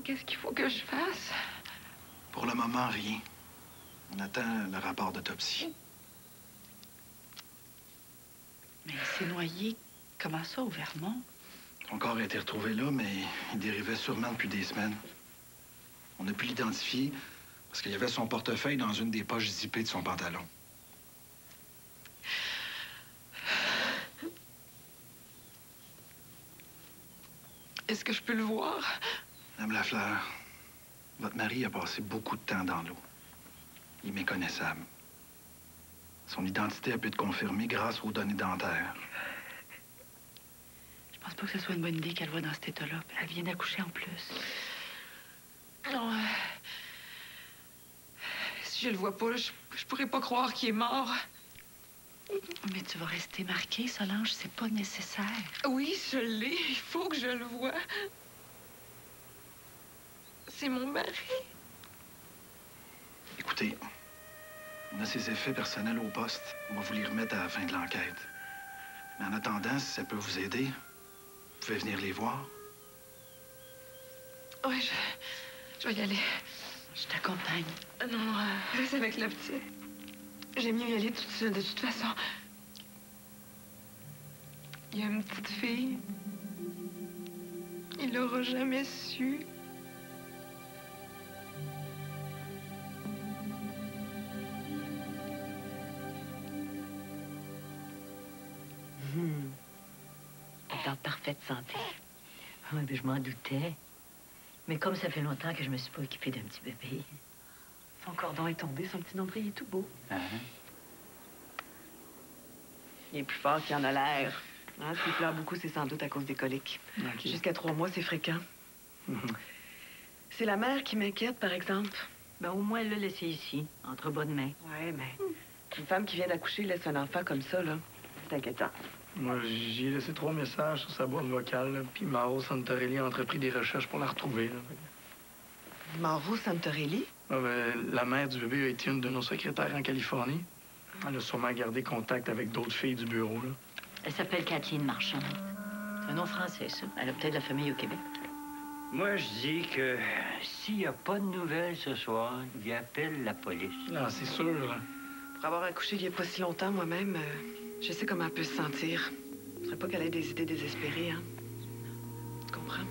Qu'est-ce qu'il faut que je fasse? Pour le moment, rien. On attend le rapport d'autopsie. Mais il s'est noyé. Comment ça, au Vermont? Son corps a été retrouvé là, mais il dérivait sûrement depuis des semaines. On a pu l'identifier parce qu'il y avait son portefeuille dans une des poches zippées de son pantalon. Est-ce que je peux le voir? Madame Lafleur, votre mari a passé beaucoup de temps dans l'eau. Il est méconnaissable. Son identité a pu être confirmée grâce aux données dentaires. Je pense pas que ce soit une bonne idée qu'elle voit dans cet état-là. Elle vient d'accoucher en plus. Non. Si je le vois pas, je pourrais pas croire qu'il est mort. Mais tu vas rester marquée, Solange. C'est pas nécessaire. Oui, je l'ai. Il faut que je le voie. C'est mon mari. Écoutez, on a ses effets personnels au poste. On va vous les remettre à la fin de l'enquête. Mais en attendant, si ça peut vous aider, vous pouvez venir les voir. Oui, je vais y aller. Je t'accompagne. Non, reste avec la petite. J'aime mieux y aller toute seule, de toute façon. Il y a une petite fille. Il l'aura jamais su. Elle est en parfaite santé. Oui, mais je m'en doutais. Mais comme ça fait longtemps que je me suis pas occupée d'un petit bébé. Son cordon est tombé, son petit nombril est tout beau. Il est plus fort qu'il en a l'air. Hein, s'il pleure beaucoup, c'est sans doute à cause des coliques. Okay. Jusqu'à 3 mois, c'est fréquent. C'est la mère qui m'inquiète, par exemple. Ben, au moins, elle l'a laissé ici, entre bonnes mains. Ouais, mais une femme qui vient d'accoucher laisse un enfant comme ça, là, c'est inquiétant. Moi, j'y ai laissé 3 messages sur sa boîte vocale, là, puis Mauro Santorelli a entrepris des recherches pour la retrouver. Là. Mauro Santorelli? Ah, ben, la mère du bébé a été une de nos secrétaires en Californie. Elle a sûrement gardé contact avec d'autres filles du bureau. Là. Elle s'appelle Kathleen Marchand. C'est un nom français, ça. Elle a peut-être la famille au Québec. Moi, je dis que s'il n'y a pas de nouvelles ce soir, il appelle la police. Non, c'est sûr. Là. Pour avoir accouché il n'y a pas si longtemps, moi-même, je sais comment elle peut se sentir. Je ne serait pas qu'elle ait des idées désespérées, hein. Tu comprends?